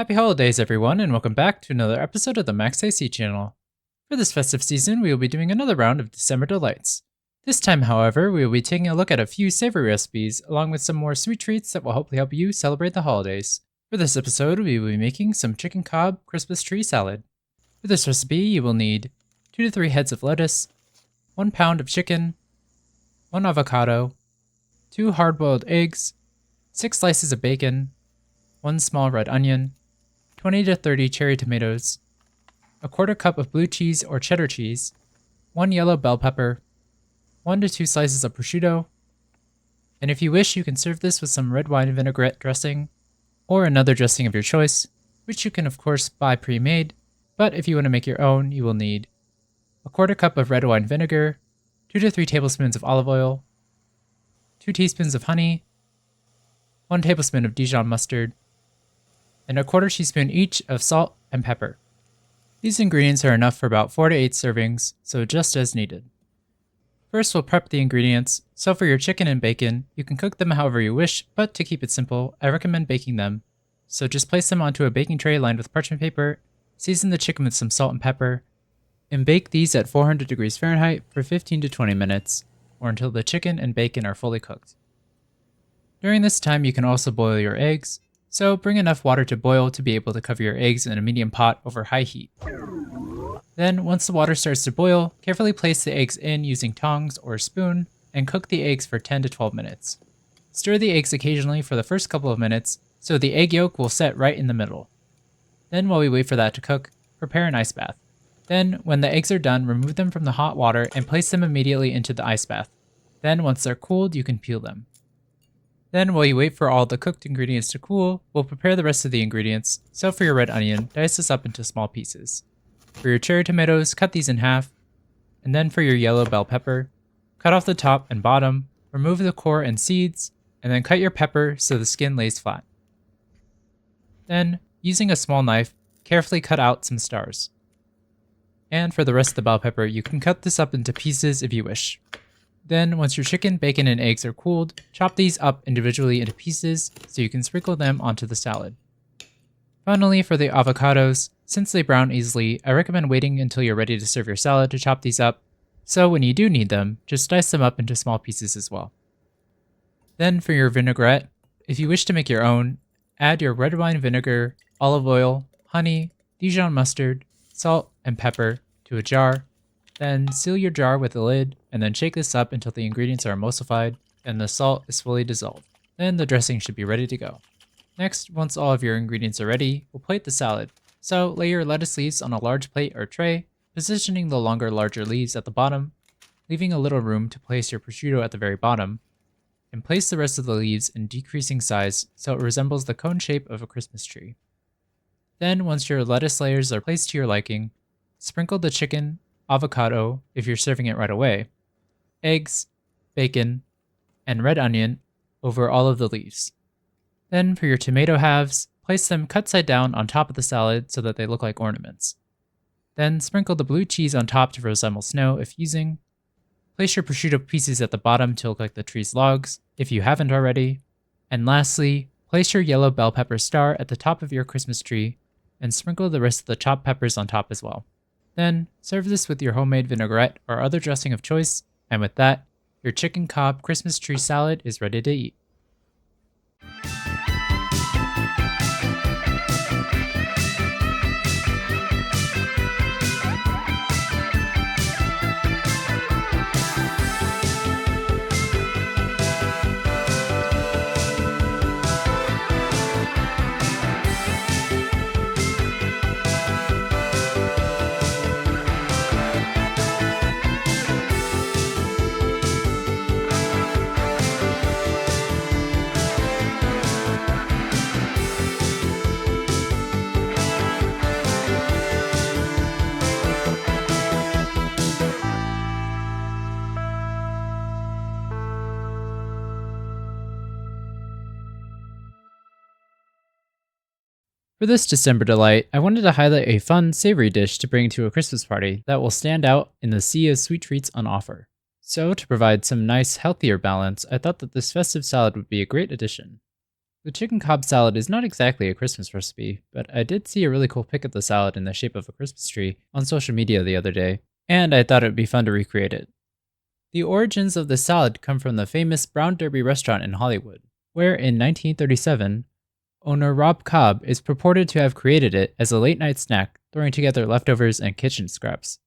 Happy holidays, everyone, and welcome back to another episode of the Max AC channel. For this festive season, we will be doing another round of December delights. This time, however, we will be taking a look at a few savory recipes, along with some more sweet treats that will hopefully help you celebrate the holidays. For this episode, we will be making some Chicken Cobb Christmas tree salad. For this recipe, you will need 2 to 3 heads of lettuce, 1 pound of chicken, 1 avocado, 2 hard-boiled eggs, 6 slices of bacon, 1 small red onion, 20 to 30 cherry tomatoes, a quarter cup of blue cheese or cheddar cheese, 1 yellow bell pepper, 1 to 2 slices of prosciutto, and if you wish, you can serve this with some red wine vinaigrette dressing or another dressing of your choice, which you can of course buy pre-made, but if you want to make your own, you will need a quarter cup of red wine vinegar, 2 to 3 tablespoons of olive oil, 2 teaspoons of honey, 1 tablespoon of Dijon mustard, and a quarter teaspoon each of salt and pepper. These ingredients are enough for about 4 to 8 servings, so just as needed. First, we'll prep the ingredients. So for your chicken and bacon, you can cook them however you wish, but to keep it simple, I recommend baking them. So just place them onto a baking tray lined with parchment paper, season the chicken with some salt and pepper, and bake these at 400 degrees Fahrenheit for 15 to 20 minutes, or until the chicken and bacon are fully cooked. During this time, you can also boil your eggs, so bring enough water to boil to be able to cover your eggs in a medium pot over high heat. Then, once the water starts to boil, carefully place the eggs in using tongs or a spoon and cook the eggs for 10 to 12 minutes. Stir the eggs occasionally for the first couple of minutes so the egg yolk will set right in the middle. Then, while we wait for that to cook, prepare an ice bath. Then, when the eggs are done, remove them from the hot water and place them immediately into the ice bath. Then, once they're cooled, you can peel them. Then, while you wait for all the cooked ingredients to cool, we'll prepare the rest of the ingredients. So for your red onion, dice this up into small pieces. For your cherry tomatoes, cut these in half. And then for your yellow bell pepper, cut off the top and bottom, remove the core and seeds, and then cut your pepper so the skin lays flat. Then, using a small knife, carefully cut out some stars. And for the rest of the bell pepper, you can cut this up into pieces if you wish. Then, once your chicken, bacon, and eggs are cooled, chop these up individually into pieces so you can sprinkle them onto the salad. Finally, for the avocados, since they brown easily, I recommend waiting until you're ready to serve your salad to chop these up, so when you do need them, just dice them up into small pieces as well. Then for your vinaigrette, if you wish to make your own, add your red wine vinegar, olive oil, honey, Dijon mustard, salt, and pepper to a jar. Then seal your jar with a lid, and then shake this up until the ingredients are emulsified and the salt is fully dissolved. Then the dressing should be ready to go. Next, once all of your ingredients are ready, we'll plate the salad. So lay your lettuce leaves on a large plate or tray, positioning the longer, larger leaves at the bottom, leaving a little room to place your prosciutto at the very bottom, and place the rest of the leaves in decreasing size so it resembles the cone shape of a Christmas tree. Then, once your lettuce layers are placed to your liking, sprinkle the chicken, avocado, if you're serving it right away, eggs, bacon, and red onion over all of the leaves. Then for your tomato halves, place them cut side down on top of the salad so that they look like ornaments. Then sprinkle the blue cheese on top to resemble snow if using. Place your prosciutto pieces at the bottom to look like the tree's logs, if you haven't already. And lastly, place your yellow bell pepper star at the top of your Christmas tree and sprinkle the rest of the chopped peppers on top as well. Then, serve this with your homemade vinaigrette or other dressing of choice, and with that, your Chicken Cobb Christmas tree salad is ready to eat. For this December delight, I wanted to highlight a fun, savory dish to bring to a Christmas party that will stand out in the sea of sweet treats on offer. So, to provide some nice, healthier balance, I thought that this festive salad would be a great addition. The chicken cob salad is not exactly a Christmas recipe, but I did see a really cool pic of the salad in the shape of a Christmas tree on social media the other day, and I thought it would be fun to recreate it. The origins of the salad come from the famous Brown Derby restaurant in Hollywood, where in 1937, owner Rob Cobb is purported to have created it as a late-night snack, throwing together leftovers and kitchen scraps.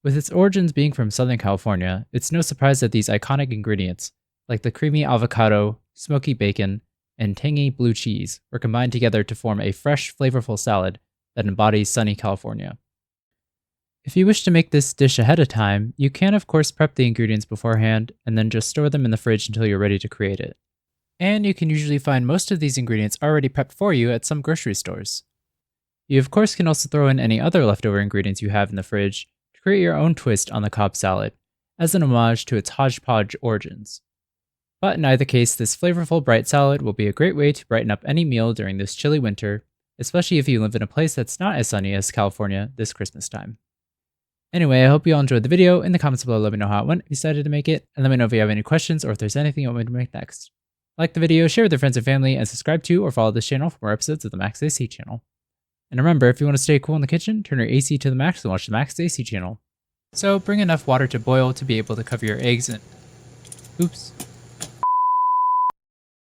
With its origins being from Southern California, it's no surprise that these iconic ingredients, like the creamy avocado, smoky bacon, and tangy blue cheese, were combined together to form a fresh, flavorful salad that embodies sunny California. If you wish to make this dish ahead of time, you can of course prep the ingredients beforehand and then just store them in the fridge until you're ready to create it. And you can usually find most of these ingredients already prepped for you at some grocery stores. You of course can also throw in any other leftover ingredients you have in the fridge to create your own twist on the Cobb salad, as an homage to its hodgepodge origins. But in either case, this flavorful bright salad will be a great way to brighten up any meal during this chilly winter, especially if you live in a place that's not as sunny as California this Christmas time. Anyway, I hope you all enjoyed the video. In the comments below, let me know how it went if you decided to make it, and let me know if you have any questions or if there's anything you want me to make next. Like the video, share with your friends and family, and subscribe to or follow this channel for more episodes of the Max AC channel. And remember, if you want to stay cool in the kitchen, turn your AC to the max and watch the Max AC channel. So bring enough water to boil to be able to cover your eggs in. Oops.